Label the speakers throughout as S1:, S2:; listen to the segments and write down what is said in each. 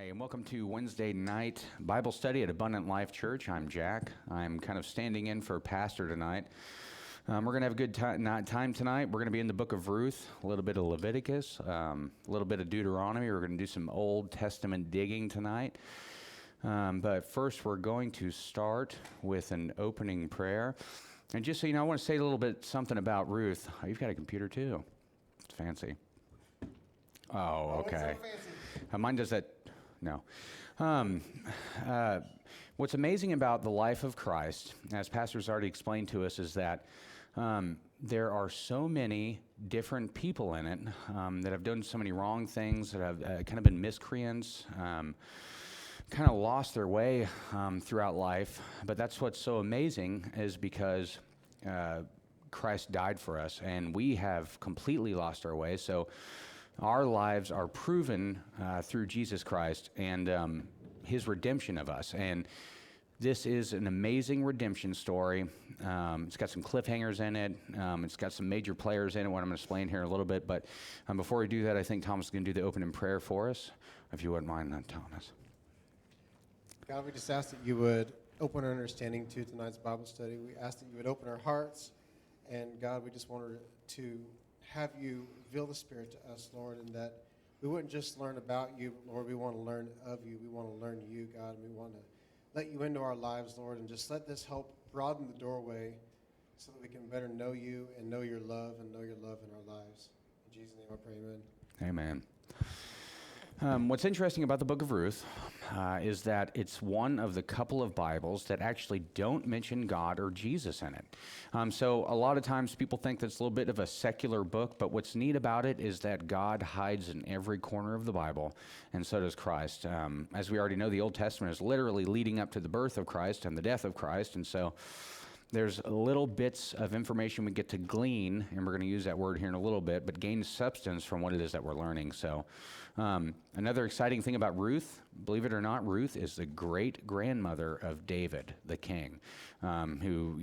S1: Hey, and welcome to Wednesday night Bible study at Abundant Life Church. I'm Jack. I'm kind of standing in for Pastor tonight. We're going to have a good time tonight. We're going to be in the book of Ruth, a little bit of Leviticus, a little bit of Deuteronomy. We're going to do some Old Testament digging tonight. But first, we're going to start with an opening prayer. And just so you know, I want to say a little bit something about Ruth. Oh, you've got a computer too. It's fancy. Oh, okay.
S2: It's so fancy.
S1: Mine does that. No. What's amazing about the life of Christ, as Pastor's already explained to us, is that there are so many different people in it that have done so many wrong things, that have kind of been miscreants, kind of lost their way throughout life. But that's what's so amazing, is because Christ died for us, and we have completely lost our way. So our lives are proven through Jesus Christ and his redemption of us. And this is an amazing redemption story. It's got some cliffhangers in it. It's got some major players in it, what I'm going to explain here in a little bit. But before we do that, I think Thomas is going to do the opening prayer for us, if you wouldn't mind that, Thomas.
S2: God, we just ask that you would open our understanding to tonight's Bible study. We ask that you would open our hearts. And God, we just wanted to have you reveal the Spirit to us, Lord, and that we wouldn't just learn about you, but Lord, we want to learn of you. We want to learn you, God, and we want to let you into our lives, Lord, and just let this help broaden the doorway so that we can better know you and know your love and know your love in our lives. In Jesus' name I pray, amen.
S1: Amen. What's interesting about the book of Ruth is that it's one of the couple of Bibles that actually don't mention God or Jesus in it. So a lot of times people think that's a little bit of a secular book, but what's neat about it is that God hides in every corner of the Bible, and so does Christ. As we already know, the Old Testament is literally leading up to the birth of Christ and the death of Christ, and so there's little bits of information we get to glean, and we're going to use that word here in a little bit, but gain substance from what it is that we're learning. So another exciting thing about Ruth, believe it or not, Ruth is the great-grandmother of David, the king, who,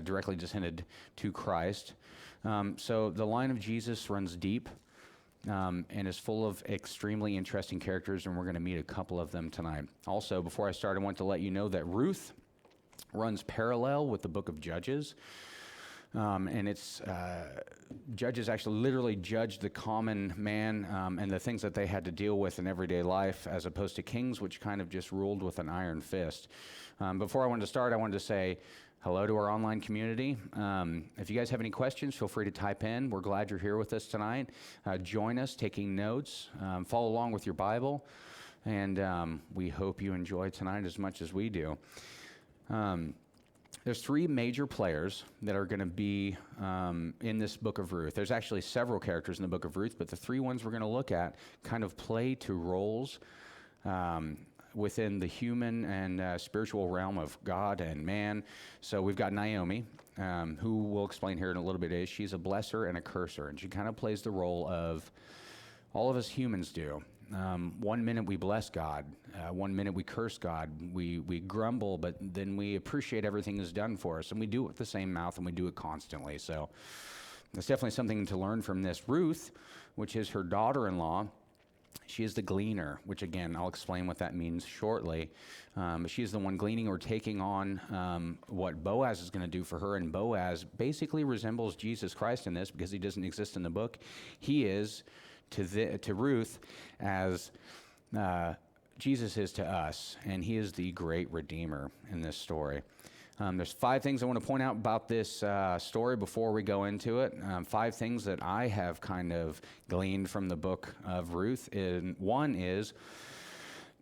S1: directly descended to Christ. So the line of Jesus runs deep and is full of extremely interesting characters, and we're going to meet a couple of them tonight. Also, before I start, I want to let you know that Ruth runs parallel with the book of Judges. And it's Judges actually literally judged the common man and the things that they had to deal with in everyday life, as opposed to Kings, which kind of just ruled with an iron fist. Before I wanted to start, I wanted to say hello to our online community. If you guys have any questions, feel free to type in. We're glad you're here with us tonight. Join us taking notes. Follow along with your Bible. And we hope you enjoy tonight as much as we do. There's three major players that are going to be in this book of Ruth. There's actually several characters in the book of Ruth, but the three ones we're going to look at kind of play to roles within the human and spiritual realm of God and man. So we've got Naomi, who we'll explain here in a little bit. She's a blesser and a curser, and she kind of plays the role of all of us humans do. 1 minute we bless God, 1 minute we curse God, we grumble, but then we appreciate everything He's done for us, and we do it with the same mouth, and we do it constantly. So that's definitely something to learn from this. Ruth, which is her daughter-in-law, she is the gleaner, which again, I'll explain what that means shortly. But she is the one gleaning or taking on what Boaz is going to do for her. And Boaz basically resembles Jesus Christ in this, because he doesn't exist in the book. He is to Ruth as Jesus is to us, and he is the great Redeemer in this story. There's 5 things I want to point out about this story before we go into it. 5 things that I have kind of gleaned from the book of Ruth. And one is,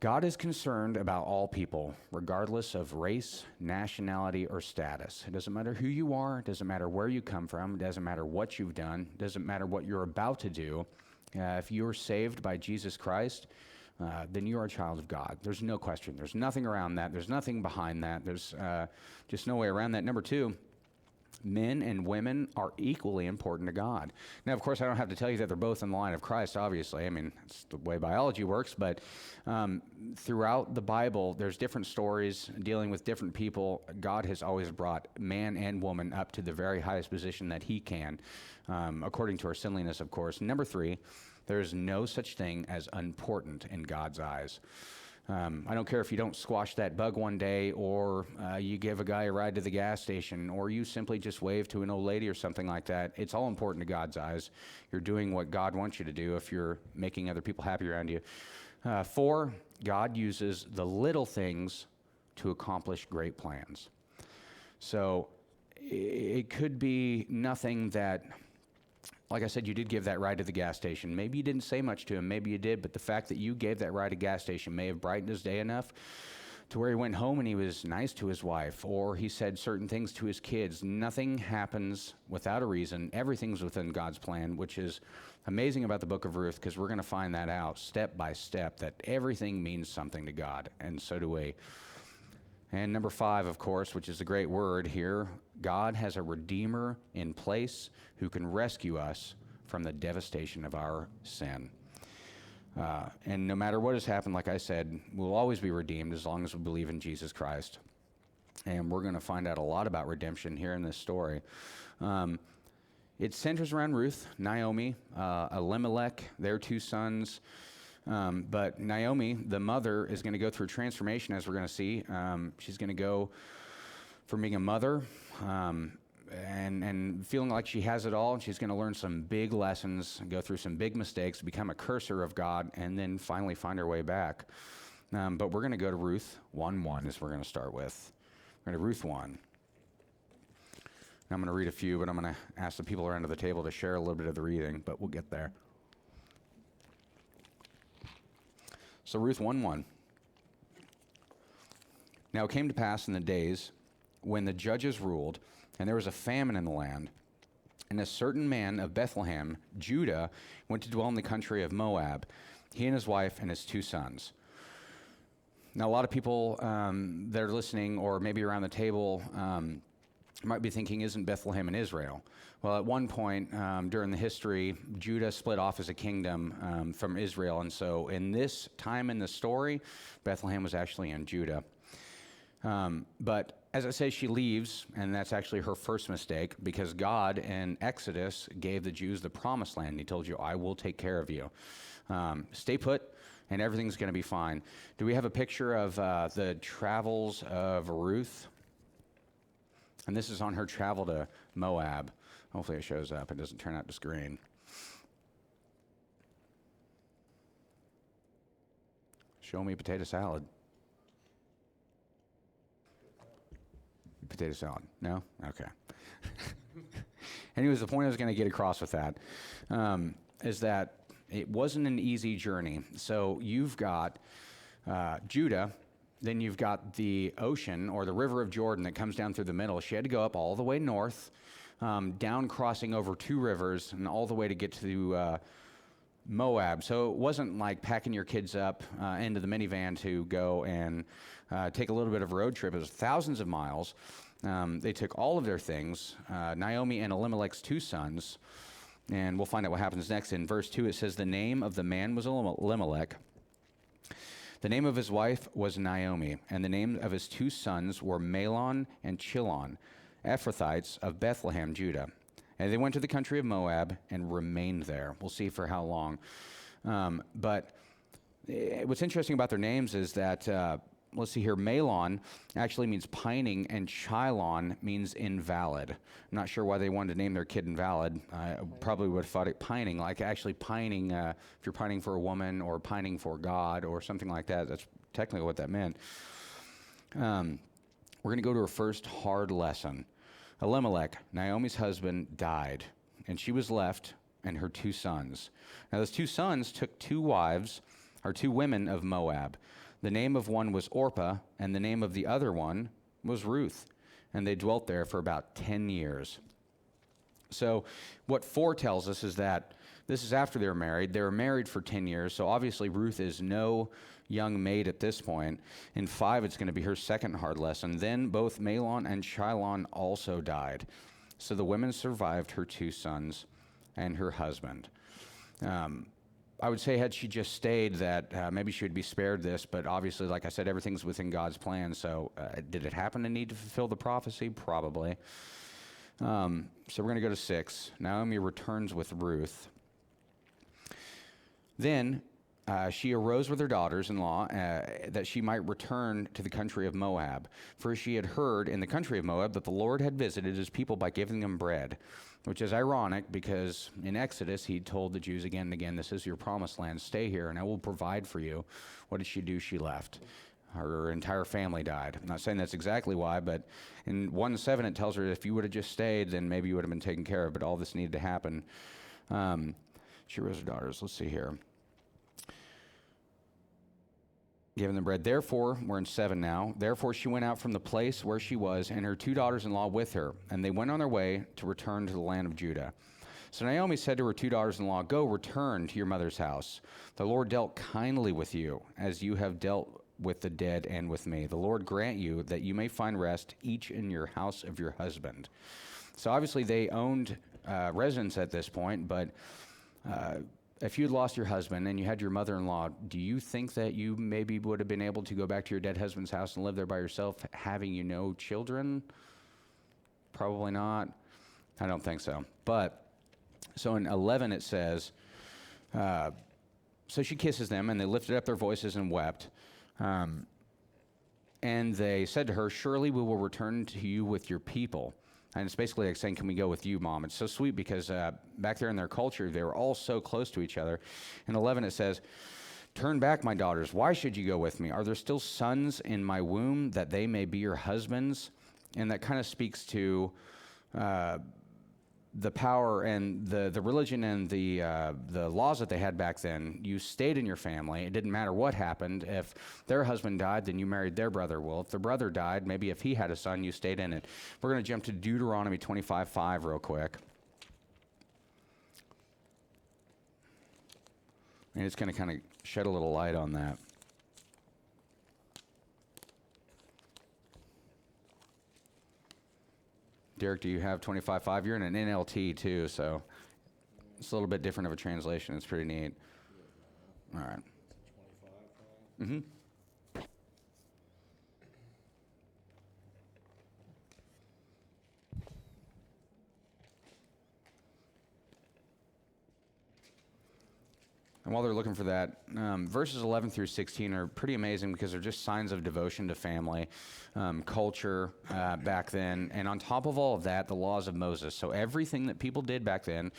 S1: God is concerned about all people, regardless of race, nationality, or status. It doesn't matter who you are. It doesn't matter where you come from. It doesn't matter what you've done. It doesn't matter what you're about to do. If you're saved by Jesus Christ, then you are a child of God. There's no question. There's nothing around that. There's nothing behind that. There's just no way around that. Number 2, Men and women are equally important to God. Now, of course, I don't have to tell you that they're both in the line of Christ, obviously. I mean, it's the way biology works, but throughout the Bible, there's different stories dealing with different people. God has always brought man and woman up to the very highest position that he can, according to our sinliness, of course. Number 3, there is no such thing as unimportant in God's eyes. I don't care if you don't squash that bug one day, or you give a guy a ride to the gas station, or you simply just wave to an old lady or something like that. It's all important to God's eyes. You're doing what God wants you to do if you're making other people happy around you. 4, God uses the little things to accomplish great plans. So it could be nothing that, like I said, you did give that ride to the gas station. Maybe you didn't say much to him, maybe you did, but the fact that you gave that ride to the gas station may have brightened his day enough to where he went home and he was nice to his wife, or he said certain things to his kids. Nothing happens without a reason. Everything's within God's plan, which is amazing about the book of Ruth, because we're going to find that out step by step, that everything means something to God, and so do we. And number 5, of course, which is a great word here, God has a Redeemer in place who can rescue us from the devastation of our sin. And no matter what has happened, like I said, we'll always be redeemed as long as we believe in Jesus Christ. And we're going to find out a lot about redemption here in this story. It centers around Ruth, Naomi, Elimelech, their 2 sons. But Naomi, the mother, is going to go through transformation, as we're going to see. She's going to go from being a mother and feeling like she has it all, and she's going to learn some big lessons, go through some big mistakes, become a cursor of God, and then finally find her way back. But we're going to go to Ruth 1:1 is we're going to start with. We're going to Ruth 1. I'm going to read a few, but I'm going to ask the people around the table to share a little bit of the reading, but we'll get there. So Ruth 1:1. Now it came to pass in the days when the judges ruled, and there was a famine in the land, and a certain man of Bethlehem, Judah, went to dwell in the country of Moab, he and his wife and his 2 sons. Now a lot of people that are listening, or maybe around the table, might be thinking, isn't Bethlehem in Israel? Well, at one point during the history, Judah split off as a kingdom from Israel, and so in this time in the story, Bethlehem was actually in Judah. But as I say, she leaves, and that's actually her first mistake, because God in Exodus gave the Jews the promised land. He told you, I will take care of you. Stay put, and everything's going to be fine. Do we have a picture of the travels of Ruth? And this is on her travel to Moab. Hopefully it shows up. It doesn't turn out just green. Show me potato salad. Potato salad? No? Okay. Anyways, the point I was going to get across with that is that it wasn't an easy journey. So you've got Judah, then you've got the ocean, or the river of Jordan, that comes down through the middle. She had to go up all the way north, down crossing over 2 rivers, and all the way to get to Moab. So it wasn't like packing your kids up into the minivan to go and take a little bit of a road trip. It was thousands of miles. They took all of their things, Naomi and Elimelech's 2 sons, and we'll find out what happens next. In verse 2, it says, the name of the man was Elimelech. The name of his wife was Naomi, and the name of his 2 sons were Mahlon and Chilion, Ephrathites of Bethlehem, Judah. And they went to the country of Moab and remained there. We'll see for how long. But what's interesting about their names is that, let's see here, Mahlon actually means pining, and Chilion means invalid. I'm not sure why they wanted to name their kid invalid. I probably would have thought it pining, like actually pining, if you're pining for a woman or pining for God or something like that. That's technically what that meant. We're going to go to our first hard lesson. Elimelech, Naomi's husband, died, and she was left and her 2 sons. Now those 2 sons took 2 wives, or 2 women of Moab. The name of one was Orpah, and the name of the other one was Ruth, and they dwelt there for about 10 years. So what 4 tells us is that this is after they were married. They were married for 10 years, so obviously Ruth is no young maid at this point. In 5, it's going to be her second hard lesson. Then both Mahlon and Chilion also died. So the women survived her 2 sons and her husband. I would say had she just stayed that maybe she would be spared this, but obviously, like I said, everything's within God's plan. So did it happen to need to fulfill the prophecy? Probably. So we're going to go to 6. Naomi returns with Ruth. Then she arose with her daughters-in-law that she might return to the country of Moab. For she had heard in the country of Moab that the Lord had visited his people by giving them bread, which is ironic because in Exodus he told the Jews again and again, this is your promised land, stay here and I will provide for you. What did she do? She left. Her entire family died. I'm not saying that's exactly why, but in 1:7 it tells her if you would have just stayed, then maybe you would have been taken care of, but all this needed to happen. She rose her daughters. Let's see here. Giving them bread. Therefore, we're in 7 now. Therefore, she went out from the place where she was, and her 2 daughters-in-law with her, and they went on their way to return to the land of Judah. So Naomi said to her 2 daughters-in-law, go, return to your mother's house. The Lord dealt kindly with you, as you have dealt with the dead and with me. The Lord grant you that you may find rest, each in your house of your husband. So obviously they owned residence at this point, but if you'd lost your husband and you had your mother-in-law, do you think that you maybe would have been able to go back to your dead husband's house and live there by yourself, having children? Probably not. I don't think so. But, so in 11 it says, so she kisses them, and they lifted up their voices and wept. And they said to her, surely we will return to you with your people. And it's basically like saying, can we go with you, Mom? It's so sweet because back there in their culture, they were all so close to each other. In 11, it says, turn back, my daughters. Why should you go with me? Are there still sons in my womb that they may be your husbands? And that kind of speaks to the power and the religion and the laws that they had back then. You stayed in your family. It didn't matter what happened. If their husband died, then you married their brother. Well, if their brother died, maybe if he had a son, you stayed in it. We're going to jump to Deuteronomy 25:5 real quick. And it's going to kind of shed a little light on that. Derek, do you have 25:5? You're in an NLT too, so it's a little bit different of a translation. It's pretty neat. All right. Mm-hmm. And while they're looking for that, verses 11 through 16 are pretty amazing because they're just signs of devotion to family, culture back then. And on top of all of that, the laws of Moses. So everything that people did back then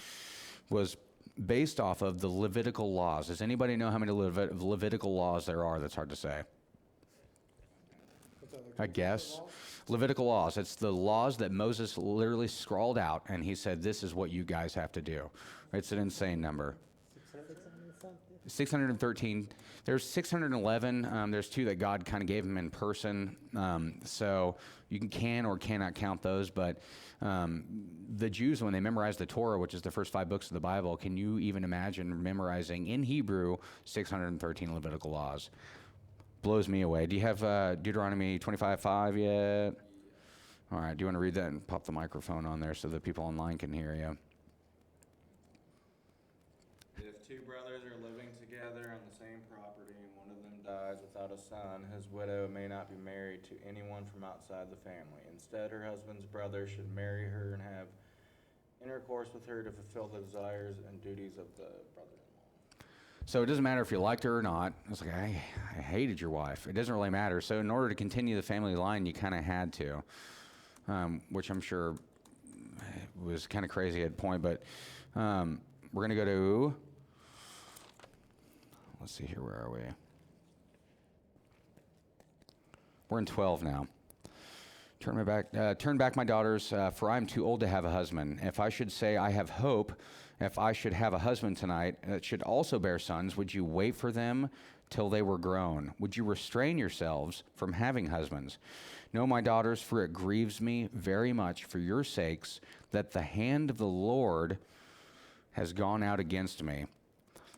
S1: was based off of the Levitical laws. Does anybody know how many Levitical laws there are? That's hard to say. I guess. Levitical laws. It's the laws that Moses literally scrawled out, and he said, this is what you guys have to do. It's an insane number. 613. There's 611. There's 2 that God kind of gave him in person. So you can or cannot count those. But the Jews, when they memorized the Torah, which is the first 5 books of the Bible, can you even imagine memorizing in Hebrew 613 Levitical laws? Blows me away. Do you have Deuteronomy 25:5 yet? All right. Do you want to read that and pop the microphone on there so that people online can hear you?
S3: If 2 brothers are living together on the same property and one of them dies without a son, his widow may not be married to anyone from outside the family. Instead, her husband's brother should marry her and have intercourse with her to fulfill the desires and duties of the brother-in-law.
S1: So it doesn't matter if you liked her or not. It's like, I hated your wife. It doesn't really matter. So in order to continue the family line, you kind of had to, which I'm sure was kind of crazy at a point. But we're going to go to, let's see here, where are we? We're in 12 now. Turn back, my daughters, for I am too old to have a husband. If I should say I have hope, if I should have a husband tonight that should also bear sons, would you wait for them till they were grown? Would you restrain yourselves from having husbands? No, my daughters, for it grieves me very much for your sakes that the hand of the Lord has gone out against me.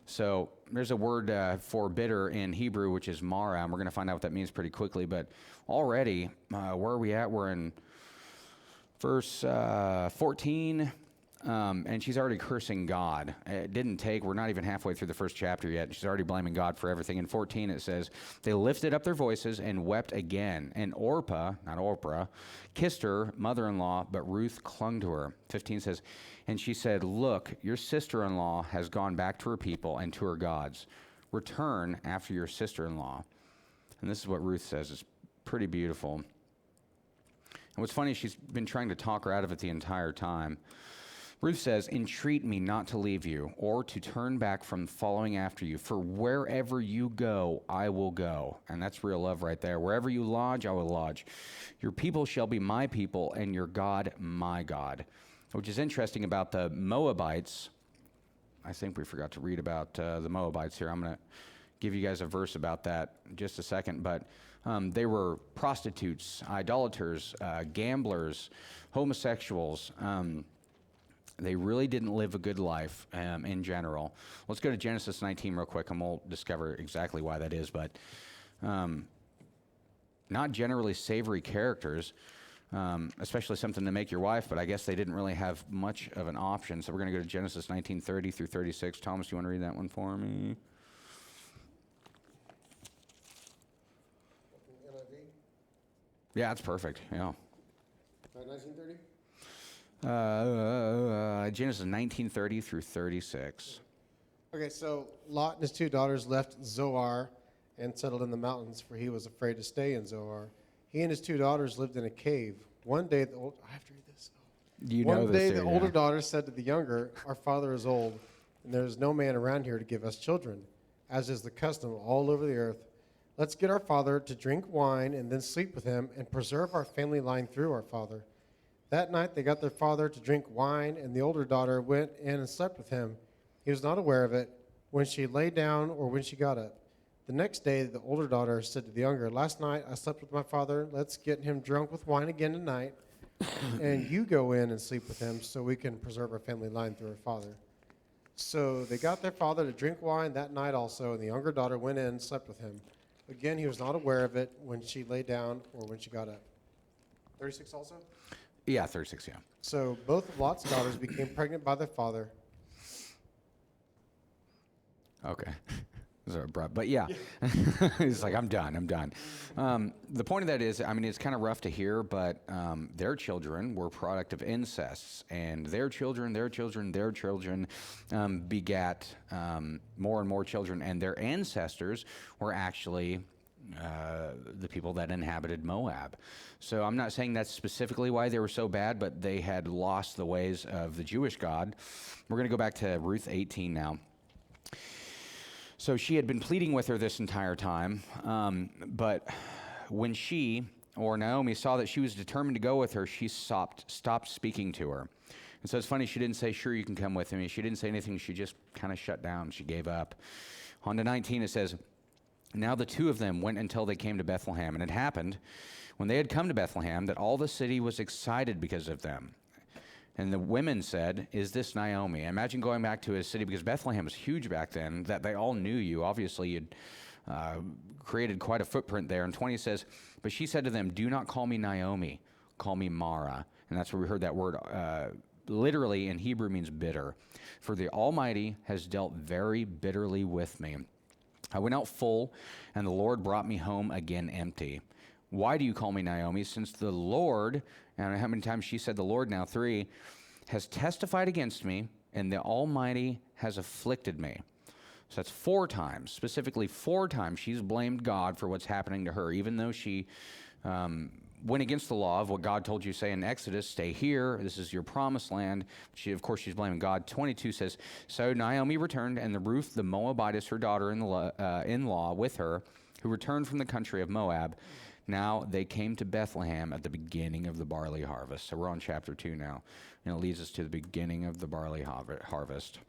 S1: So there's a word for bitter in Hebrew, which is mara, and we're going to find out what that means pretty quickly. But already, where are we at? We're in Verse 14, and she's already cursing God. It didn't take, we're not even halfway through the first chapter yet, and she's already blaming God for everything. In 14 it says, they lifted up their voices and wept again. And Orpah, not Oprah, kissed her mother-in-law, but Ruth clung to her. 15 says, and she said, look, your sister-in-law has gone back to her people and to her gods. Return after your sister-in-law. And this is what Ruth says. It's pretty beautiful. And what's funny, she's been trying to talk her out of it the entire time. Ruth says, entreat me not to leave you or to turn back from following after you, for wherever you go, I will go. And that's real love right there. Wherever you lodge, I will lodge. Your people shall be my people, and your God, my God. Which is interesting about the Moabites. I think we forgot to read about the Moabites here. I'm going to give you guys a verse about that in just a second. But they were prostitutes, idolaters, gamblers, homosexuals. They really didn't live a good life in general. Let's go to Genesis 19 real quick, and we'll discover exactly why that is. But not generally savory characters, especially something to make your wife, but I guess they didn't really have much of an option. So we're going to go to Genesis 19:30 through 36. Thomas, you want to read that one for me?
S2: NIV?
S1: Yeah, that's perfect. Yeah.
S2: 1930?
S1: Genesis 19:30 through 36.
S2: Okay, so Lot and his two daughters left Zoar and settled in the mountains, for he was afraid to stay in Zoar. He and his two daughters lived in a cave. One day, I have to read this. One day, the older daughter said to the younger, our father is old, and there is no man around here to give us children, as is the custom all over the earth. Let's get our father to drink wine and then sleep with him and preserve our family line through our father. That night they got their father to drink wine, and the older daughter went in and slept with him. He was not aware of it when she lay down or when she got up. The next day the older daughter said to the younger, last night I slept with my father. Let's get him drunk with wine again tonight, and you go in and sleep with him so we can preserve our family line through our father. So they got their father to drink wine that night also, and the younger daughter went in and slept with him. Again, he was not aware of it when she lay down or when she got up. 36 also?
S1: Yeah, 36, yeah.
S2: So both of Lot's daughters became pregnant by their father.
S1: Okay. Those are abrupt. But yeah, he's like, I'm done. The point of that is, I mean, it's kind of rough to hear, but their children were product of incests, and their children begat more and more children, and their ancestors were actually the people that inhabited Moab. So I'm not saying that's specifically why they were so bad, but they had lost the ways of the Jewish God. We're going to go back to Ruth 18 now. So she had been pleading with her this entire time, but when she, or Naomi, saw that she was determined to go with her, she stopped speaking to her. And so it's funny, she didn't say, sure, you can come with me. She didn't say anything. She just kind of shut down. She gave up. On to 19, it says, now the two of them went until they came to Bethlehem. And it happened, when they had come to Bethlehem, that all the city was excited because of them. And the women said, is this Naomi? Imagine going back to a city, because Bethlehem was huge back then, that they all knew you. Obviously, you'd created quite a footprint there. And 20 says, but she said to them, do not call me Naomi, call me Mara. And that's where we heard that word, literally in Hebrew means bitter. For the Almighty has dealt very bitterly with me. I went out full, and the Lord brought me home again empty. Why do you call me Naomi? Since the Lord, and how many times she said the Lord now? 3, has testified against me, and the Almighty has afflicted me. So that's 4 times, specifically 4 times she's blamed God for what's happening to her, even though she went against the law of what God told you to say in Exodus, stay here, this is your promised land. Of course, she's blaming God. 22 says, so Naomi returned, and the Ruth the Moabitess, her daughter-in-law, with her, who returned from the country of Moab. Now they came to Bethlehem at the beginning of the barley harvest. So we're on chapter 2 now, and it leads us to the beginning of the barley harvest.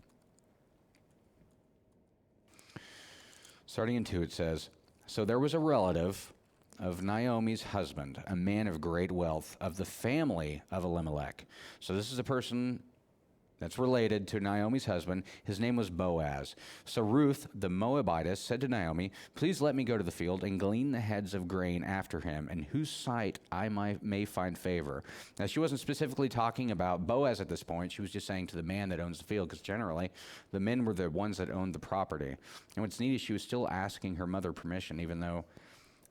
S1: Starting in 2, it says, so there was a relative of Naomi's husband, a man of great wealth, of the family of Elimelech. So this is a person that's related to Naomi's husband. His name was Boaz. So Ruth, the Moabitess, said to Naomi, "Please let me go to the field and glean the heads of grain after him, in whose sight I may find favor." Now, she wasn't specifically talking about Boaz at this point. She was just saying to the man that owns the field, because generally the men were the ones that owned the property. And what's neat is she was still asking her mother permission, even though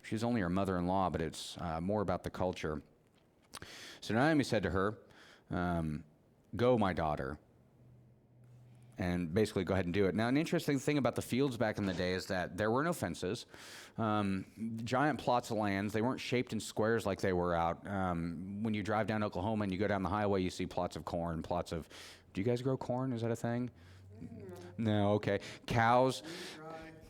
S1: she's only her mother-in-law, but it's more about the culture. So Naomi said to her, "Go, my daughter," and basically go ahead and do it. Now, an interesting thing about the fields back in the day is that there were no fences. Giant plots of lands. They weren't shaped in squares like they were out. When you drive down Oklahoma and you go down the highway, you see plots of corn, do you guys grow corn? Is that a thing? No, okay. Cows.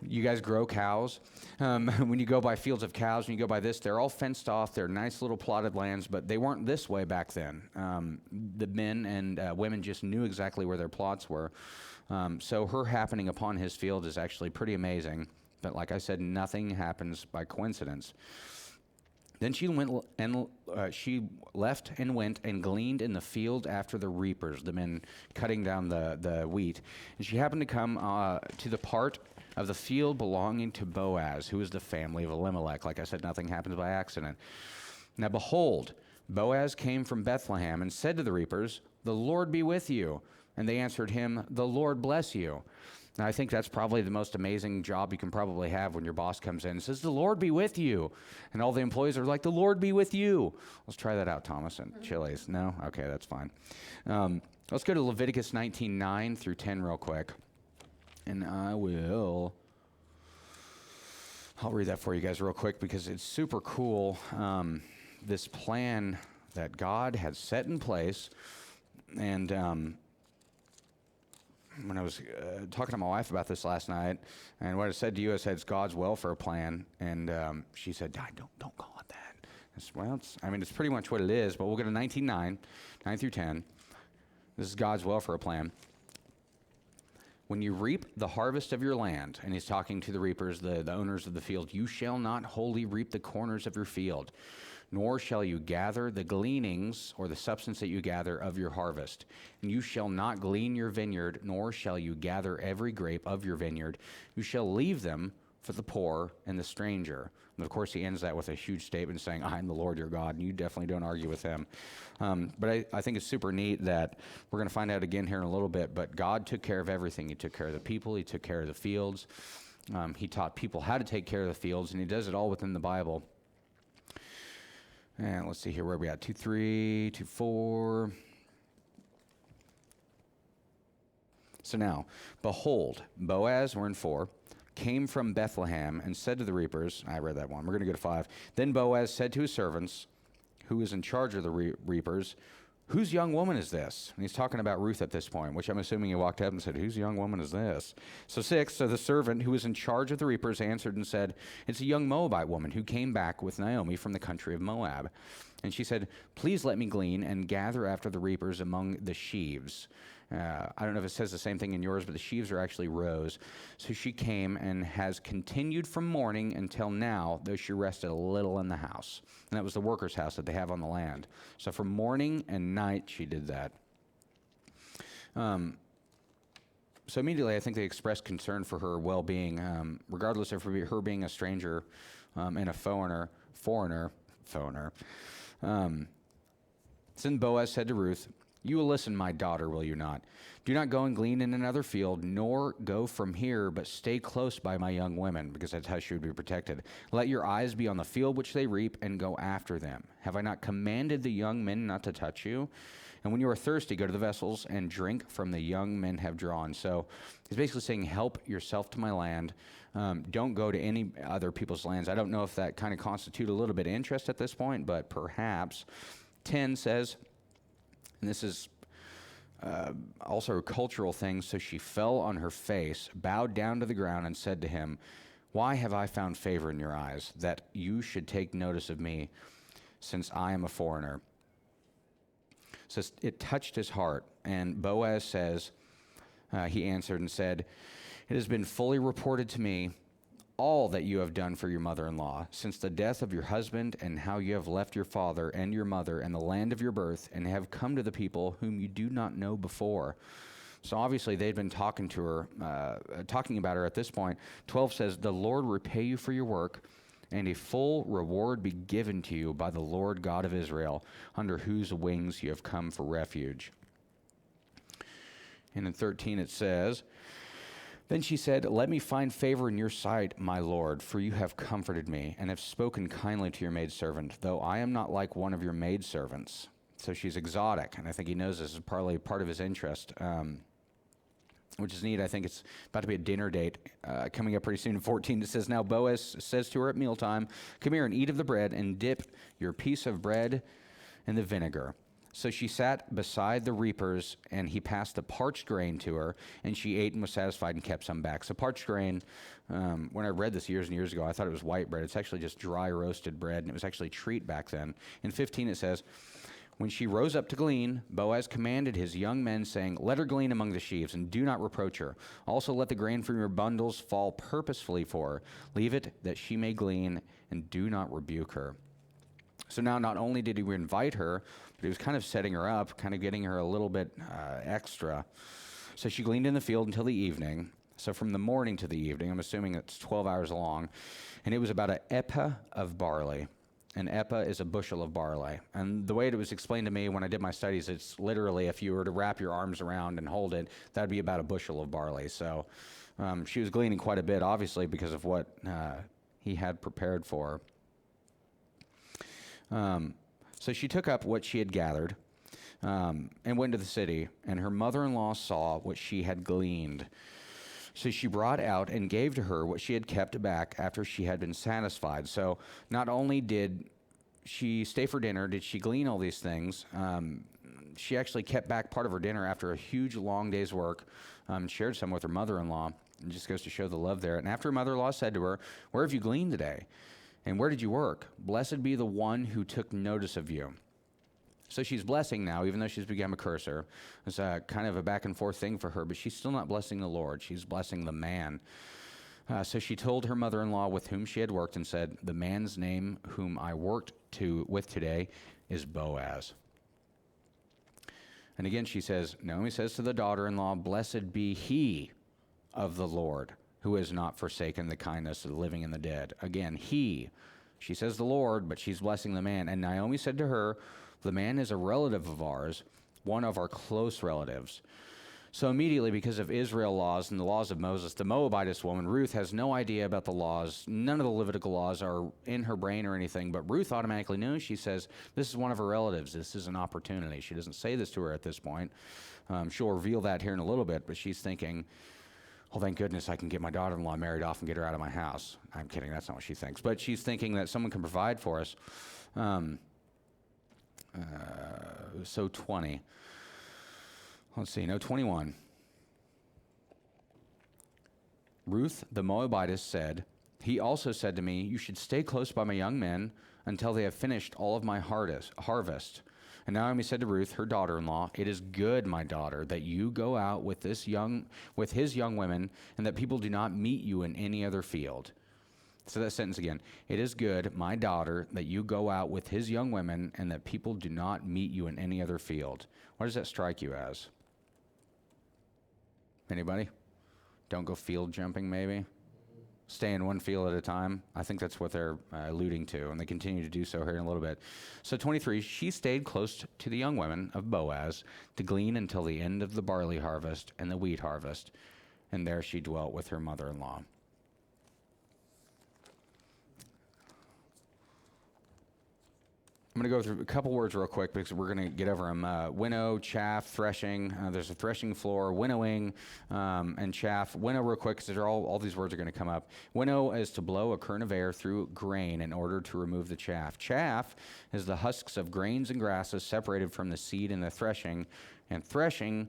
S1: You guys grow cows. When you go by fields of cows, when you go by this, they're all fenced off. They're nice little plotted lands, but they weren't this way back then. The men and women just knew exactly where their plots were. So her happening upon his field is actually pretty amazing. But like I said, nothing happens by coincidence. Then she left and went and gleaned in the field after the reapers, the men cutting down the wheat. And she happened to come to the part of the field belonging to Boaz, who is the family of Elimelech. Like I said, nothing happens by accident. Now behold, Boaz came from Bethlehem and said to the reapers, "The Lord be with you." And they answered him, "The Lord bless you." Now I think that's probably the most amazing job you can probably have when your boss comes in and says, "The Lord be with you." And all the employees are like, "The Lord be with you." Let's try that out, Thomas, and Chili's. No? Okay, that's fine. Let's go to Leviticus 19:9 through 10 real quick. And I'll read that for you guys real quick because it's super cool. This plan that God had set in place. And when I was talking to my wife about this last night, and what I said to you, I said, it's God's welfare plan. And she said, "Dad, don't call it that." It's pretty much what it is, but we'll go to 19:9, 9 through 10. This is God's welfare plan. "When you reap the harvest of your land," and he's talking to the reapers, the owners of the field, "you shall not wholly reap the corners of your field, nor shall you gather the gleanings, or the substance that you gather of your harvest. And you shall not glean your vineyard, nor shall you gather every grape of your vineyard. You shall leave them for the poor and the stranger." And of course, he ends that with a huge statement saying, "I am the Lord your God," and you definitely don't argue with him. But I think it's super neat that we're going to find out again here in a little bit, but God took care of everything. He took care of the people. He took care of the fields. He taught people how to take care of the fields, and he does it all within the Bible. And let's see here, where are we at? 2:3, 2:4. So now, behold, Boaz, we're in 4, came from Bethlehem and said to the reapers, I read that one, we're going to go to 5. Then Boaz said to his servants, who was in charge of the reapers, "Whose young woman is this?" And he's talking about Ruth at this point, which I'm assuming he walked up and said, "Whose young woman is this?" So 6, so the servant who was in charge of the reapers answered and said, "It's a young Moabite woman who came back with Naomi from the country of Moab." And she said, "Please let me glean and gather after the reapers among the sheaves." I don't know if it says the same thing in yours, but the sheaves are actually rows. So she came and has continued from morning until now, though she rested a little in the house. And that was the workers' house that they have on the land. So from morning and night, she did that. So immediately, I think they expressed concern for her well-being, regardless of her being a stranger and a foreigner. Then Boaz said to Ruth, "You will listen, my daughter, will you not? Do not go and glean in another field, nor go from here, but stay close by my young women," because that's how she would be protected. "Let your eyes be on the field which they reap, and go after them. Have I not commanded the young men not to touch you? And when you are thirsty, go to the vessels and drink from the young men have drawn." So he's basically saying, help yourself to my land. Don't go to any other people's lands. I don't know if that kind of constitutes a little bit of interest at this point, but perhaps. 10 says, and this is also a cultural thing, so she fell on her face, bowed down to the ground, and said to him, "Why have I found favor in your eyes, that you should take notice of me, since I am a foreigner?" So it touched his heart, and Boaz says, he answered and said, "It has been fully reported to me all that you have done for your mother-in-law, since the death of your husband, and how you have left your father and your mother and the land of your birth, and have come to the people whom you do not know before. So obviously they'd been talking to her, talking about her at this point. 12 says, the Lord repay you for your work, and a full reward be given to you by the Lord God of Israel, under whose wings you have come for refuge. And in 13 it says, then she said, let me find favor in your sight, my Lord, for you have comforted me, and have spoken kindly to your maidservant, though I am not like one of your maidservants. So she's exotic, and I think he knows this is partly part of his interest, which is neat. I think it's about to be a dinner date coming up pretty soon. In 14, it says, now Boaz says to her at mealtime, come here and eat of the bread, and dip your piece of bread in the vinegar. So she sat beside the reapers, and he passed the parched grain to her, and she ate and was satisfied and kept some back. So parched grain, when I read this years and years ago, I thought it was white bread. It's actually just dry roasted bread, and it was actually treat back then. In 15 it says, when she rose up to glean, Boaz commanded his young men, saying, let her glean among the sheaves, and do not reproach her. Also let the grain from your bundles fall purposefully for her. Leave it that she may glean, and do not rebuke her. So now not only did he invite her, but he was kind of setting her up, kind of getting her a little bit extra. So she gleaned in the field until the evening. So from the morning to the evening, I'm assuming it's 12 hours long. And it was about an ephah of barley. An ephah is a bushel of barley. And the way it was explained to me when I did my studies, it's literally, if you were to wrap your arms around and hold it, that'd be about a bushel of barley. So she was gleaning quite a bit, obviously, because of what he had prepared for her. So she took up what she had gathered and went to the city, and her mother-in-law saw what she had gleaned. So she brought out and gave to her what she had kept back after she had been satisfied. So not only did she stay for dinner, did she glean all these things, she actually kept back part of her dinner after a huge long day's work, shared some with her mother-in-law. It just goes to show the love there. And after her mother-in-law said to her, where have you gleaned today? And where did you work? Blessed be the one who took notice of you. So she's blessing now, even though she's become a curser. It's kind of a back and forth thing for her, but she's still not blessing the Lord. She's blessing the man. So she told her mother-in-law with whom she had worked and said, the man's name whom I worked with today is Boaz. And again she says, Naomi says to the daughter-in-law, blessed be he of the Lord, who has not forsaken the kindness of the living and the dead. Again, he. She says the Lord, but she's blessing the man. And Naomi said to her, the man is a relative of ours, one of our close relatives. So immediately, because of Israel laws and the laws of Moses, the Moabitess woman, Ruth, has no idea about the laws. None of the Levitical laws are in her brain or anything, but Ruth automatically knew. She says, this is one of her relatives. This is an opportunity. She doesn't say this to her at this point. She'll reveal that here in a little bit, but she's thinking, well, thank goodness I can get my daughter-in-law married off and get her out of my house. I'm kidding. That's not what she thinks. But she's thinking that someone can provide for us. So 20. Let's see. No, 21. Ruth the Moabitess said, he also said to me, you should stay close by my young men until they have finished all of my harvest. And Naomi said to Ruth, her daughter-in-law, it is good, my daughter, that you go out with his young women, and that people do not meet you in any other field. So that sentence again. It is good, my daughter, that you go out with his young women, and that people do not meet you in any other field. What does that strike you as? Anybody? Don't go field jumping, maybe? Stay in one field at a time. I think that's what they're alluding to, and they continue to do so here in a little bit. So 23, she stayed close to the young women of Boaz to glean until the end of the barley harvest and the wheat harvest, and there she dwelt with her mother-in-law. I'm going to go through a couple words real quick because we're going to get over them. Winnow, chaff, threshing. There's a threshing floor, winnowing, and chaff. Winnow real quick because all these words are going to come up. Winnow is to blow a current of air through grain in order to remove the chaff. Chaff is the husks of grains and grasses separated from the seed in the threshing. And threshing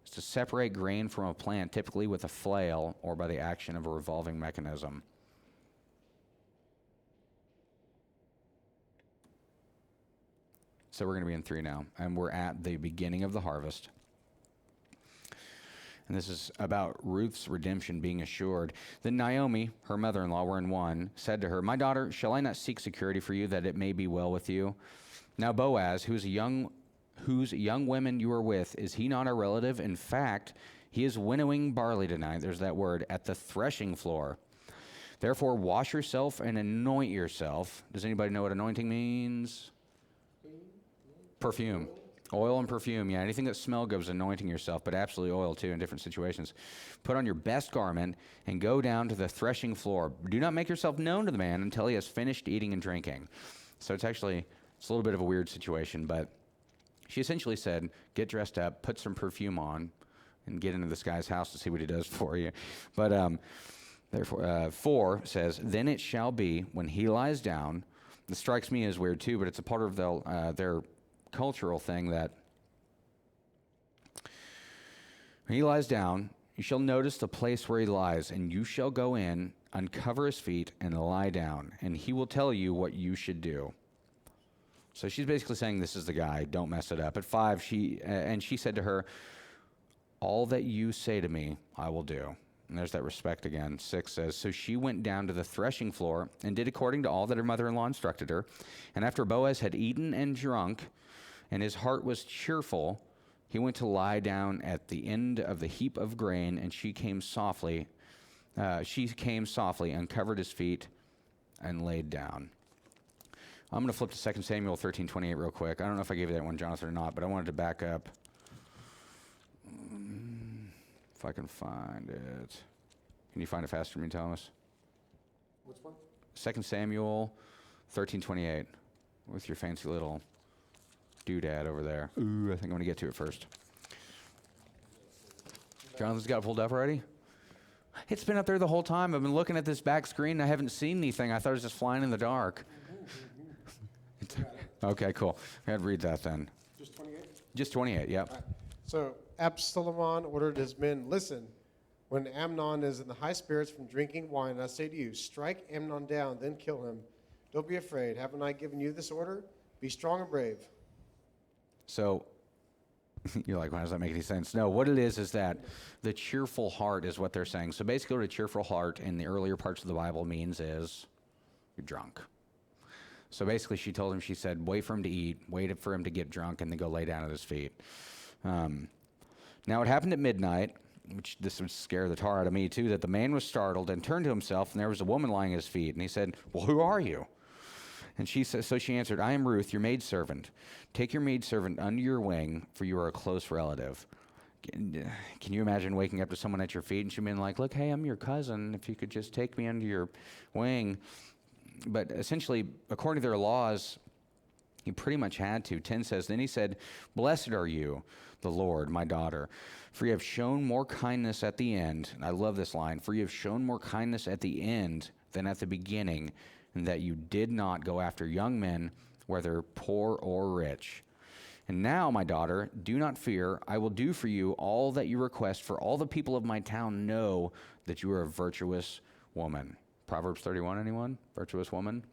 S1: is to separate grain from a plant, typically with a flail or by the action of a revolving mechanism. So we're going to be in 3 now, and we're at the beginning of the harvest. And this is about Ruth's redemption being assured. Then Naomi, her mother-in-law, were in one, said to her, "My daughter, shall I not seek security for you, that it may be well with you? Now Boaz, whose young women you are with, is he not a relative? In fact, he is winnowing barley tonight," there's that word, "at the threshing floor. Therefore, wash yourself and anoint yourself." Does anybody know what anointing means? Perfume. Oil and perfume, yeah. Anything that smells good is anointing yourself, but absolutely oil too in different situations. "Put on your best garment and go down to the threshing floor. Do not make yourself known to the man until he has finished eating and drinking." So it's a little bit of a weird situation, but she essentially said, get dressed up, put some perfume on, and get into this guy's house to see what he does for you. But therefore, 4 says, "Then it shall be when he lies down." This strikes me as weird too, but it's a part of their cultural thing that when he lies down, you shall notice the place where he lies, and you shall go in, uncover his feet, and lie down, and he will tell you what you should do. So she's basically saying this is the guy, don't mess it up. At 5, she said to her, "All that you say to me, I will do." And there's that respect again. 6 says, "So she went down to the threshing floor and did according to all that her mother-in-law instructed her. And after Boaz had eaten and drunk, and his heart was cheerful, he went to lie down at the end of the heap of grain, and she came softly, uncovered his feet, and laid down." I'm going to flip to 2 Samuel 13:28 real quick. I don't know if I gave you that one, Jonathan, or not, but I wanted to back up. If I can find it. Can you find it faster than me, Thomas?
S2: Which one?
S1: 2 Samuel 13:28 with your fancy little doodad over there. Ooh, I think I'm going to get to it first. Jonathan's got it pulled up already? It's been up there the whole time. I've been looking at this back screen. I haven't seen anything. I thought it was just flying in the dark. Okay, cool. I had to read that then.
S2: Just 28?
S1: Just 28, yep.
S2: All right. So Absalom ordered his men, "Listen, when Amnon is in the high spirits from drinking wine, I say to you, strike Amnon down, then kill him. Don't be afraid. Haven't I given you this order? Be strong and brave."
S1: So you're like, why does that make any sense? No, what it is that the cheerful heart is what they're saying. So basically what a cheerful heart in the earlier parts of the Bible means is you're drunk. So basically she told him, she said, wait for him to eat, wait for him to get drunk, and then go lay down at his feet. Now it happened at midnight, which this would scare the tar out of me too, that the man was startled and turned to himself, and there was a woman lying at his feet. And he said, "Well, who are you?" And she answered, "I am Ruth, your maidservant. Take your maidservant under your wing, for you are a close relative." Can you imagine waking up to someone at your feet and she being like, "Look, hey, I'm your cousin. If you could just take me under your wing." But essentially, according to their laws, he pretty much had to. 10 says, "Then he said, 'Blessed are you, the Lord, my daughter, for you have shown more kindness at the end.'" And I love this line. "For you have shown more kindness at the end than at the beginning, and that you did not go after young men, whether poor or rich. And now, my daughter, do not fear. I will do for you all that you request, for all the people of my town know that you are a virtuous woman." Proverbs 31, anyone? Virtuous woman.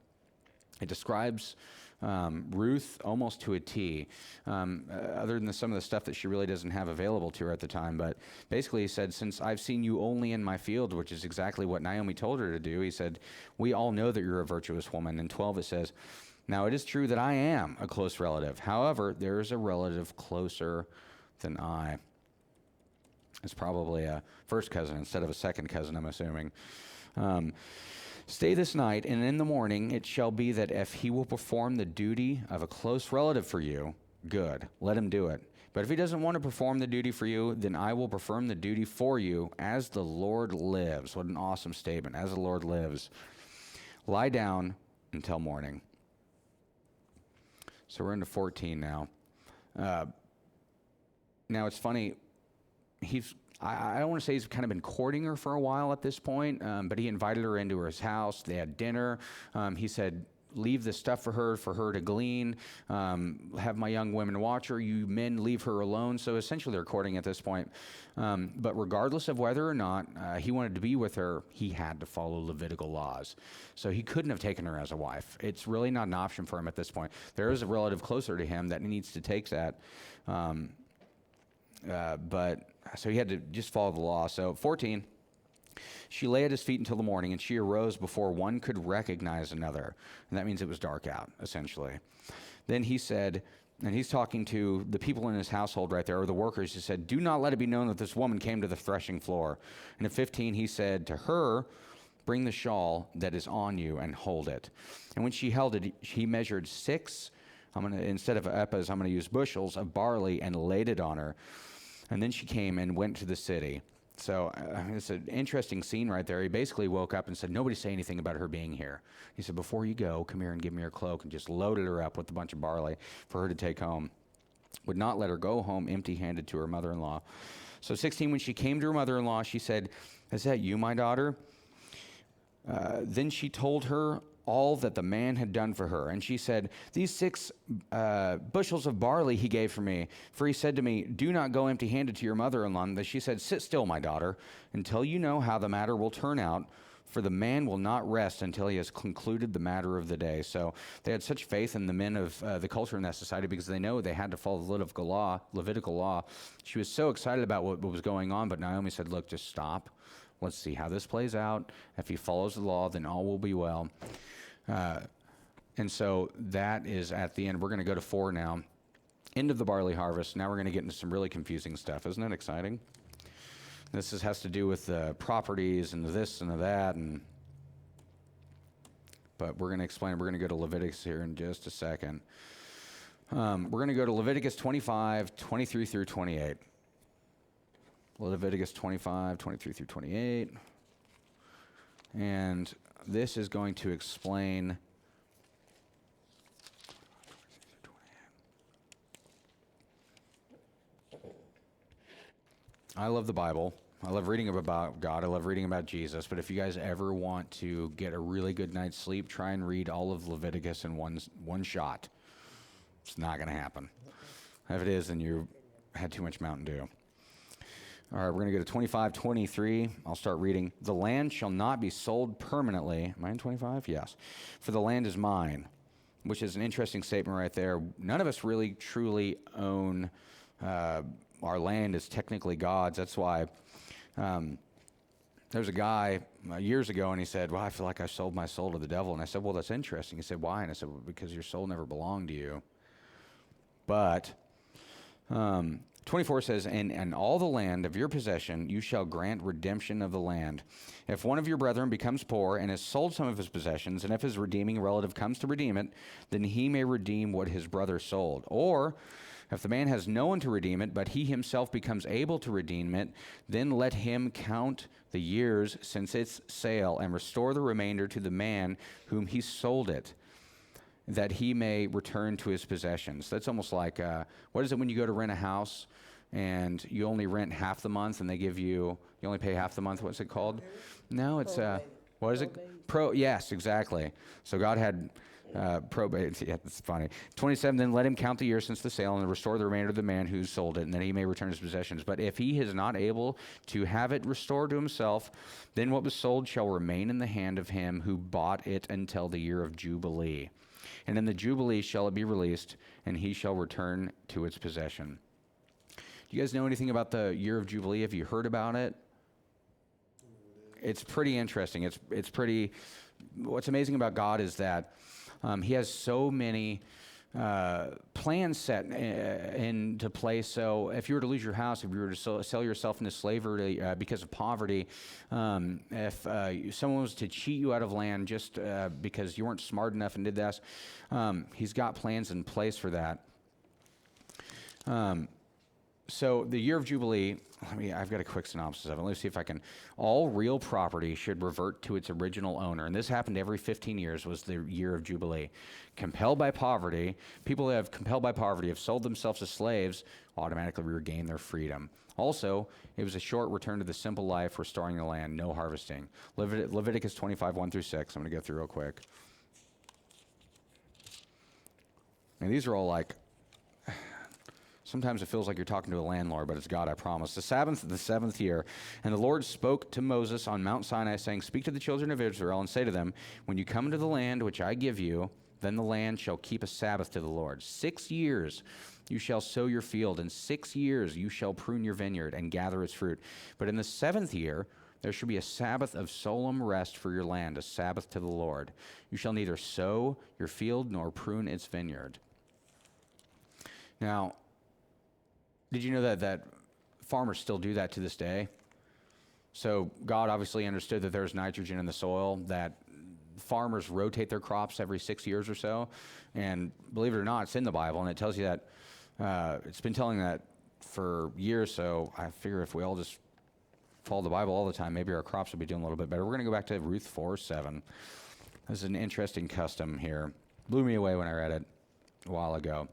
S1: It describes Ruth almost to a T, other than some of the stuff that she really doesn't have available to her at the time. But basically he said, "Since I've seen you only in my field," which is exactly what Naomi told her to do, he said, "we all know that you're a virtuous woman." And 12 it says, "Now it is true that I am a close relative. However, there is a relative closer than I." It's probably a first cousin instead of a second cousin, I'm assuming. "Stay this night, and in the morning it shall be that if he will perform the duty of a close relative for you, good, let him do it. But if he doesn't want to perform the duty for you, then I will perform the duty for you, as the Lord lives." What an awesome statement. As the Lord lives. "Lie down until morning." So we're into 14 now. Now it's funny, I don't want to say he's kind of been courting her for a while at this point, but he invited her into his house. They had dinner. He said, "Leave this stuff for her to glean. Have my young women watch her. You men leave her alone." So essentially they're courting at this point. But regardless of whether or not he wanted to be with her, he had to follow Levitical laws. So he couldn't have taken her as a wife. It's really not an option for him at this point. There is a relative closer to him that he needs to take that. So he had to just follow the law. So 14, she lay at his feet until the morning, and she arose before one could recognize another. And that means it was dark out, essentially. Then he said, and he's talking to the people in his household right there, or the workers. He said, do not let it be known that this woman came to the threshing floor. And at 15, he said to her, bring the shawl that is on you and hold it. And when she held it, he measured 6, instead of ephahs, I'm going to use bushels of barley and laid it on her. And then she came and went to the city. So it's an interesting scene right there. He basically woke up and said, nobody say anything about her being here. He said, before you go, come here and give me her cloak, and just loaded her up with a bunch of barley for her to take home. Would not let her go home empty-handed to her mother-in-law. So 16, when she came to her mother-in-law, she said, is that you, my daughter? Then she told her all that the man had done for her. And she said, these 6 bushels of barley he gave for me. For he said to me, do not go empty-handed to your mother-in-law. And she said, sit still, my daughter, until you know how the matter will turn out. For the man will not rest until he has concluded the matter of the day. So they had such faith in the men of the culture in that society, because they know they had to follow the Levitical law. She was so excited about what was going on, but Naomi said, look, just stop. Let's see how this plays out. If he follows the law, then all will be well. And so that is at the end. We're going to go to 4 now. End of the barley harvest. Now we're going to get into some really confusing stuff. Isn't that exciting? This has to do with the properties and the this and the that. But we're going to explain it. We're going to go to Leviticus here in just a second. We're going to go to Leviticus 25, 23 through 28. Leviticus 25, 23 through 28. And this is going to explain I love the Bible. I love reading about God. I love reading about Jesus. But if you guys ever want to get a really good night's sleep, try and read all of Leviticus in one shot. It's not going to happen. If it is, then you had too much Mountain Dew. All right, we're going to go to 25, 23. I'll start reading. The land shall not be sold permanently. Am I in 25? Yes. For the land is mine, which is an interesting statement right there. None of us really truly own our land. Is technically God's. That's why there was a guy years ago, and he said, well, I feel like I sold my soul to the devil. And I said, well, that's interesting. He said, why? And I said, well, because your soul never belonged to you. But 24 says, and all the land of your possession you shall grant redemption of the land. If one of your brethren becomes poor and has sold some of his possessions, and if his redeeming relative comes to redeem it, then he may redeem what his brother sold. Or if the man has no one to redeem it, but he himself becomes able to redeem it, then let him count the years since its sale and restore the remainder to the man whom he sold it, that he may return to his possessions. That's almost like, what is it when you go to rent a house and you only rent half the month and they give you only pay half the month? What's it called? No, it's, what is it? Yes, exactly. So God had probate. Yeah, that's funny. 27, then let him count the years since the sale and restore the remainder to the man who sold it, and then he may return his possessions. But if he is not able to have it restored to himself, then what was sold shall remain in the hand of him who bought it until the year of Jubilee. And in the Jubilee shall it be released, and he shall return to its possession. Do you guys know anything about the year of Jubilee? Have you heard about it? It's pretty interesting. It's pretty. What's amazing about God is that he has so many plans set into place. So if you were to lose your house, if you were to sell yourself into slavery because of poverty, if someone was to cheat you out of land just because you weren't smart enough and did this, he's got plans in place for that. So the year of Jubilee, I've got a quick synopsis of it. Let's see if I can. All real property should revert to its original owner. And this happened every 15 years was the year of Jubilee. Compelled by poverty, people who have compelled by poverty have sold themselves as slaves, automatically regain their freedom. Also, it was a short return to the simple life, restoring the land, no harvesting. Leviticus 25, 1 through 6. I'm going to go through real quick. And these are all like, sometimes it feels like you're talking to a landlord, but it's God, I promise. The seventh year, and the Lord spoke to Moses on Mount Sinai, saying, speak to the children of Israel and say to them, when you come into the land which I give you, Then the land shall keep a Sabbath to the Lord. 6 years you shall sow your field, and 6 years you shall prune your vineyard and gather its fruit. But in the 7th year there shall be a Sabbath of solemn rest for your land, a Sabbath to the Lord. You shall neither sow your field nor prune its vineyard. Now, did you know that farmers still do that to this day? So God obviously understood that there's nitrogen in the soil, that farmers rotate their crops every 6 years or so. And believe it or not, it's in the Bible, and it tells you that it's been telling that for years. So I figure if we all just follow the Bible all the time, maybe our crops will be doing a little bit better. We're going to go back to Ruth 4:7. This is an interesting custom here. Blew me away when I read it a while ago.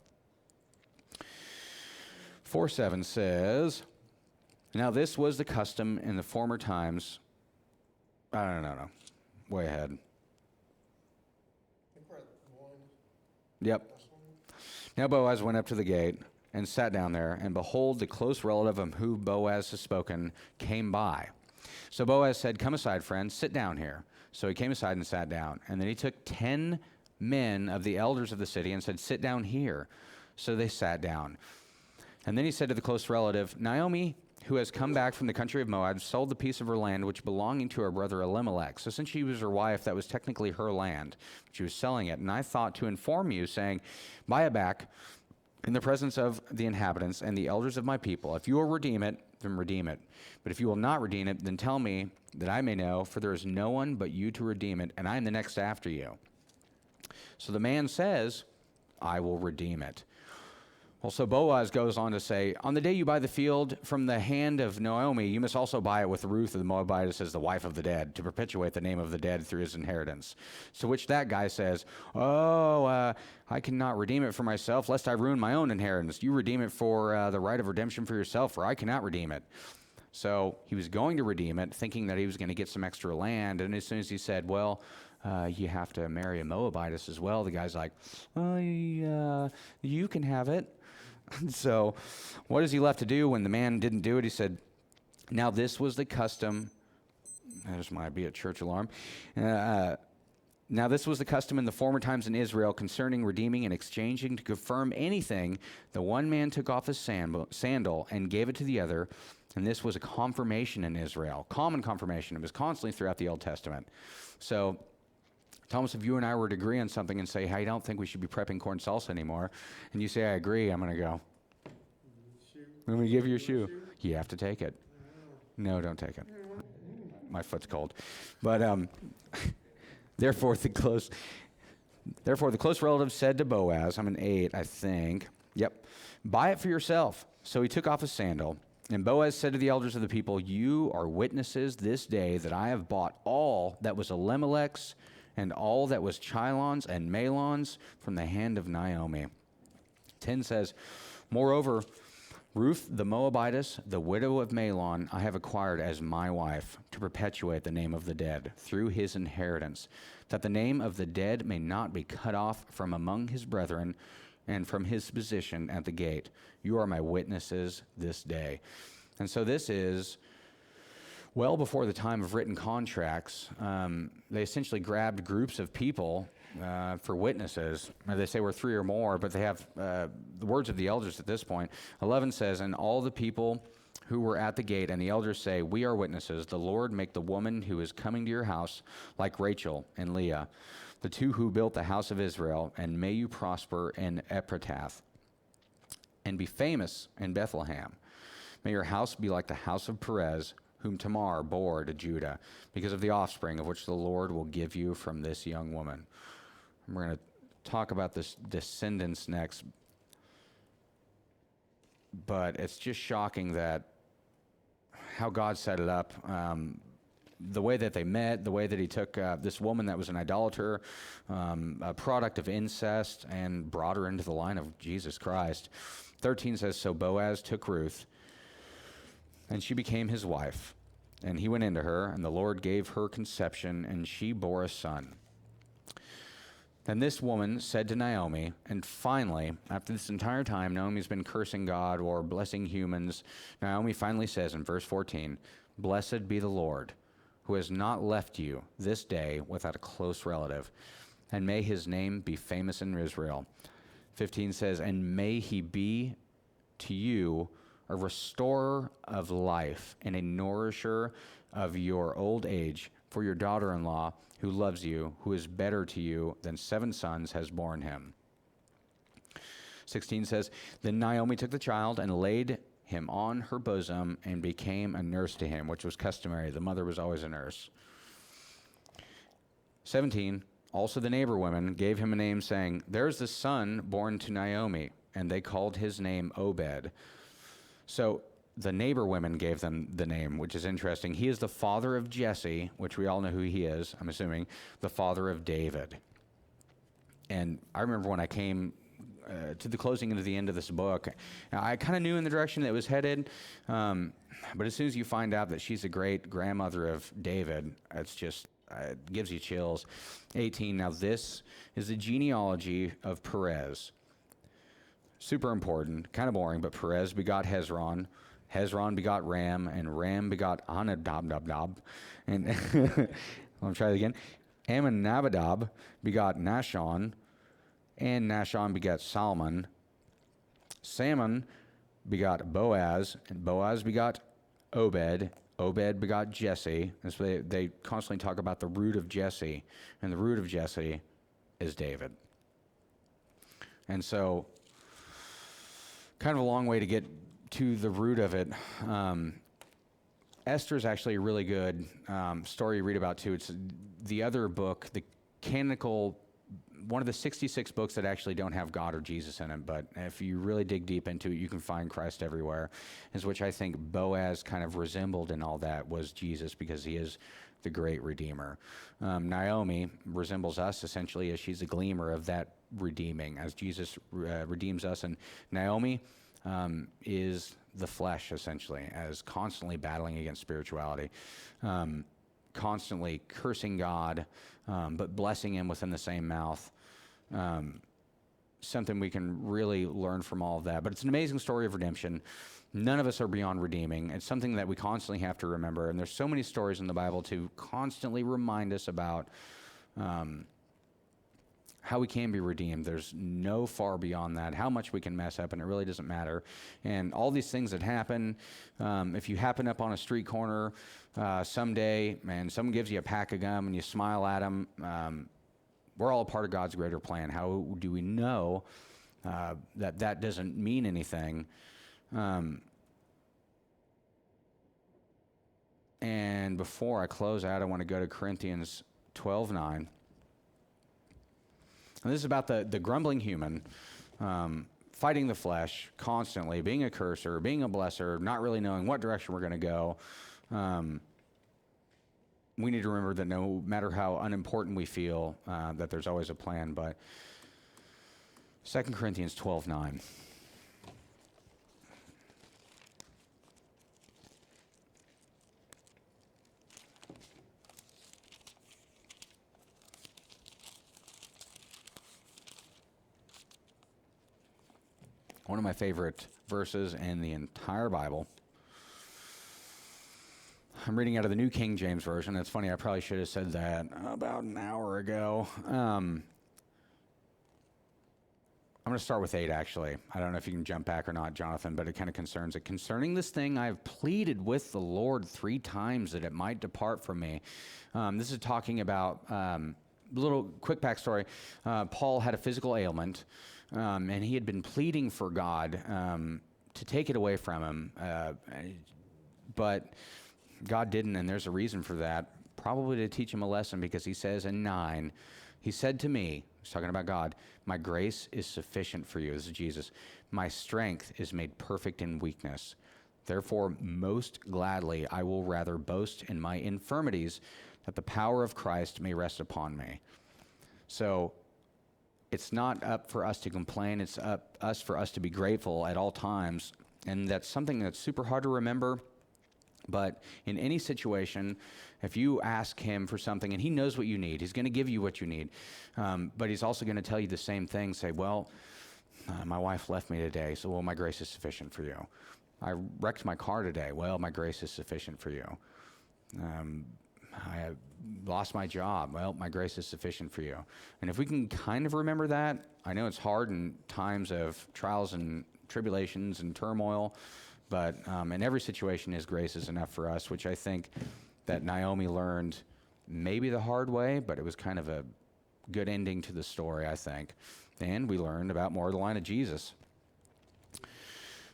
S1: 4:7 says, now this was the custom in the former times. No. Way ahead. Yep. Now Boaz went up to the gate and sat down there, and behold, the close relative of whom Boaz has spoken came by. So Boaz said, come aside, friend, sit down here. So he came aside and sat down. And then he took 10 men of the elders of the city and said, sit down here. So they sat down. And then he said to the close relative, Naomi, who has come back from the country of Moab, sold the piece of her land which belonging to her brother Elimelech. So since she was her wife, that was technically her land. She was selling it. And I thought to inform you, saying, buy it back in the presence of the inhabitants and the elders of my people. If you will redeem it, then redeem it. But if you will not redeem it, then tell me that I may know, for there is no one but you to redeem it, and I am the next after you. So the man says, I will redeem it. Well, so Boaz goes on to say, on the day you buy the field from the hand of Naomi, you must also buy it with Ruth of the Moabites as the wife of the dead, to perpetuate the name of the dead through his inheritance. To which that guy says, I cannot redeem it for myself, lest I ruin my own inheritance. You redeem it for the right of redemption for yourself, for I cannot redeem it. So he was going to redeem it, thinking that he was going to get some extra land. And as soon as he said, you have to marry a Moabitess as well, the guy's like, you can have it. So what is he left to do when the man didn't do it? He said, now this was the custom. There's my be at church alarm. Now this was the custom in the former times in Israel concerning redeeming and exchanging to confirm anything. The one man took off his sandal and gave it to the other. And this was a confirmation in Israel, common confirmation. It was constantly throughout the Old Testament. So Thomas, if you and I were to agree on something and say, hey, I don't think we should be prepping corn salsa anymore, and you say, I agree, I'm going to go, let me give you a shoe. You have to take it. No, don't take it. My foot's cold. But therefore the close relative said to Boaz, I'm in 8, I think. Yep. Buy it for yourself. So he took off his sandal. And Boaz said to the elders of the people, you are witnesses this day that I have bought all that was Elimelech's and all that was Chilon's and Mahlon's from the hand of Naomi. 10 says, moreover, Ruth the Moabitess, the widow of Mahlon, I have acquired as my wife to perpetuate the name of the dead through his inheritance, that the name of the dead may not be cut off from among his brethren and from his position at the gate. You are my witnesses this day. And so this is well before the time of written contracts. They essentially grabbed groups of people for witnesses. They say we're 3 or more, but they have the words of the elders at this point. 11 says, and all the people who were at the gate and the elders say, we are witnesses. The Lord make the woman who is coming to your house like Rachel and Leah, the two who built the house of Israel, and may you prosper in Ephrathah and be famous in Bethlehem. May your house be like the house of Perez, whom Tamar bore to Judah, because of the offspring of which the Lord will give you from this young woman. And we're going to talk about this descendants next, but it's just shocking that how God set it up, the way that they met, the way that he took this woman that was an idolater, a product of incest, and brought her into the line of Jesus Christ. 13 says, so Boaz took Ruth, and she became his wife. And he went into her, and the Lord gave her conception, and she bore a son. Then this woman said to Naomi, and finally, after this entire time, Naomi's been cursing God or blessing humans. Naomi finally says in verse 14, blessed be the Lord, who has not left you this day without a close relative. and may his name be famous in Israel. 15 says, and may he be to you a restorer of life and a nourisher of your old age, for your daughter-in-law who loves you, who is better to you than 7 sons, has borne him. 16 says, then Naomi took the child and laid him on her bosom and became a nurse to him, which was customary. The mother was always a nurse. 17, also the neighbor women gave him a name, saying, there's the son born to Naomi, and they called his name Obed. So the neighbor women gave them the name, which is interesting. He is the father of Jesse, which we all know who he is, I'm assuming, the father of David. And I remember when I came to the closing and to the end of this book, I kind of knew in the direction that it was headed, but as soon as you find out that she's a great grandmother of David, it's just, it gives you chills. 18, now this is the genealogy of Perez. Super important, kind of boring, but Perez begot Hezron, Hezron begot Ram, and Ram begot Amminadab, and I'll try it again. Amminadab begot Nahshon, and Nahshon begot Salmon. Salmon begot Boaz, and Boaz begot Obed. Obed begot Jesse. And so they constantly talk about the root of Jesse, and the root of Jesse is David. And so, kind of a long way to get to the root of it. Esther is actually a really good story you read about too. It's the other book, the canonical, one of the 66 books that actually don't have God or Jesus in it, but if you really dig deep into it, you can find Christ everywhere, is which I think Boaz kind of resembled in all that was Jesus, because he is the great Redeemer. Naomi resembles us essentially, as she's a gleamer of that redeeming, as Jesus redeems us, and Naomi is the flesh, essentially, as constantly battling against spirituality, constantly cursing God, but blessing him within the same mouth. Something we can really learn from all of that. But it's an amazing story of redemption. None of us are beyond redeeming. It's something that we constantly have to remember. And there's so many stories in the Bible to constantly remind us about how we can be redeemed. There's no far beyond that, how much we can mess up, and it really doesn't matter. And all these things that happen, if you happen up on a street corner someday and someone gives you a pack of gum and you smile at them, we're all a part of God's greater plan. How do we know that that doesn't mean anything? And before I close out, I want to go to Corinthians 12:9. And this is about the grumbling human, fighting the flesh constantly, being a cursor, being a blesser, not really knowing what direction we're going to go. We need to remember that no matter how unimportant we feel, that there's always a plan. But 2 Corinthians 12:9. One of my favorite verses in the entire Bible. I'm reading out of the New King James Version. It's funny, I probably should have said that about an hour ago. I'm going to start with 8, actually. I don't know if you can jump back or not, Jonathan, but it kind of concerns it. Concerning this thing, I have pleaded with the Lord 3 times that it might depart from me. This is talking about a little quick backstory. Paul had a physical ailment, and he had been pleading for God to take it away from him. But God didn't, and there's a reason for that. Probably to teach him a lesson, because he says in 9, he said to me, he's talking about God, my grace is sufficient for you. This is Jesus. My strength is made perfect in weakness. Therefore, most gladly, I will rather boast in my infirmities, that the power of Christ may rest upon me. So it's not up for us to complain. It's up for us to be grateful at all times. And that's something that's super hard to remember. But in any situation, if you ask him for something and he knows what you need, he's going to give you what you need. But he's also going to tell you the same thing. Say, well, my wife left me today, so, well, my grace is sufficient for you. I wrecked my car today. Well, my grace is sufficient for you. I lost my job. Well, my grace is sufficient for you. And if we can kind of remember that, I know it's hard in times of trials and tribulations and turmoil, but in every situation, his grace is enough for us, which I think that Naomi learned maybe the hard way, but it was kind of a good ending to the story, I think. And we learned about more of the line of Jesus.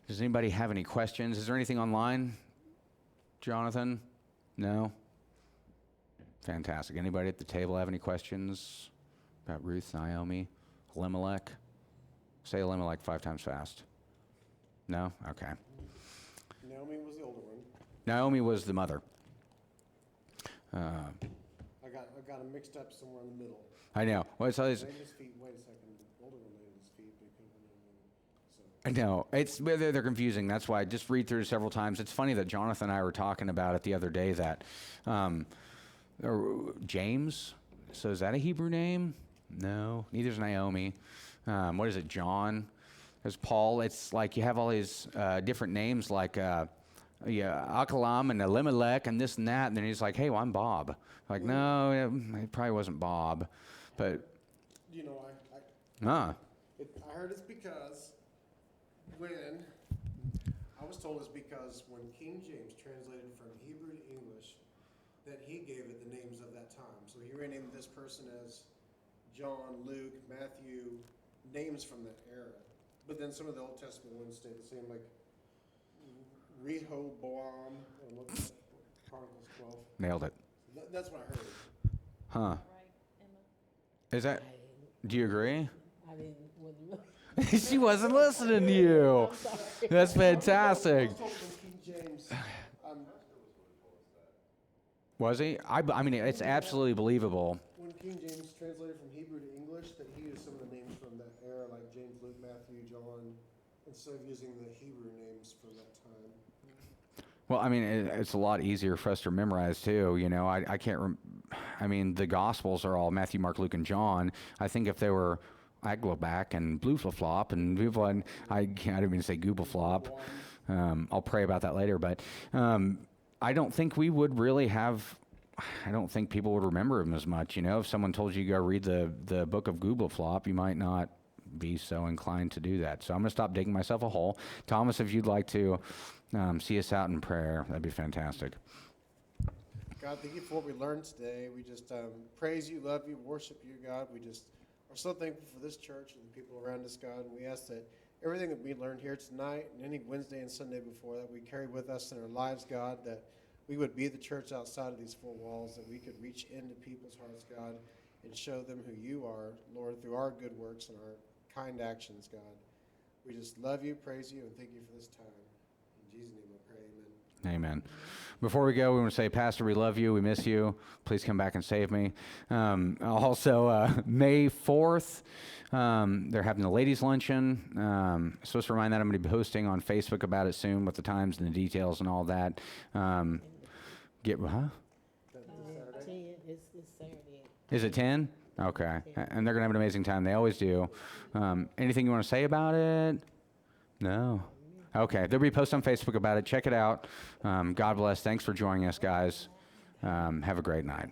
S1: Does anybody have any questions? Is there anything online, Jonathan? No? Fantastic. Anybody at the table have any questions about Ruth, Naomi, Elimelech? Say Elimelech 5 times fast. No? Okay.
S2: Naomi was the older one.
S1: Naomi was the mother.
S2: I got them mixed up somewhere in the middle.
S1: I know. Well, it's always,
S2: Laid at his feet. Wait a second. The older one laid at his feet, but he couldn't remember. So
S1: I know. They're confusing. That's why I just read through it several times. It's funny that Jonathan and I were talking about it the other day that James, so is that a Hebrew name? No. Neither is Naomi. What is it, John? There's Paul. It's like you have all these different names like Akalam and Elimelech and this and that. And then he's like, hey, well, I'm Bob. Like, no, it probably wasn't Bob. But,
S2: you know,
S1: ah.
S2: I heard it's because when I was told it's because when King James translated from Hebrew to English, that he gave it the names of that time. So he renamed this person as John, Luke, Matthew, names from that era. But then some of the Old Testament ones stay the same, like Rehoboam, Chronicles 12.
S1: Nailed it.
S2: That's what I heard.
S1: Huh.
S4: Right, Emma?
S1: Is that, do you agree?
S4: I didn't,
S1: She wasn't listening to you.
S4: I'm sorry.
S1: That's fantastic.
S2: I was told when King James,
S1: Was he? I mean, it's absolutely believable.
S2: when King James translated from Hebrew to English, that he used some of the names from that era, like James, Luke, Matthew, John, instead of using the Hebrew names from that time.
S1: Well, I mean, it's a lot easier for us to memorize too. You know, I can't. I mean, the Gospels are all Matthew, Mark, Luke, and John. I think if they were, I'd go back and blue flip flop and people. And I didn't mean to say google flop. I'll pray about that later. But I don't think we would really have. I don't think people would remember him as much. You know, if someone told you to go read the book of Google Flop, you might not be so inclined to do that. So I'm going to stop digging myself a hole. Thomas, if you'd like to see us out in prayer, that'd be fantastic.
S2: God, thank you for what we learned today. We just praise you, love you, worship you, God. We just are so thankful for this church and the people around us, God. And we ask that everything that we learned here tonight and any Wednesday and Sunday before that we carry with us in our lives, God, that we would be the church outside of these four walls, that we could reach into people's hearts, God, and show them who you are, Lord, through our good works and our kind actions, God. We just love you, praise you, and thank you for this time. In Jesus' name I pray, amen.
S1: Amen. Before we go, we want to say, Pastor, we love you. We miss you. Please come back and save me. Also, May 4th, they're having the ladies' luncheon. Supposed to remind that I'm going to be posting on Facebook about it soon with the times and the details and all that.
S2: Saturday?
S4: It's Saturday.
S1: Is it 10? Okay. And they're going to have an amazing time. They always do. Anything you want to say about it? No. Okay. There'll be a post on Facebook about it. Check it out. God bless. Thanks for joining us, guys. Have a great night.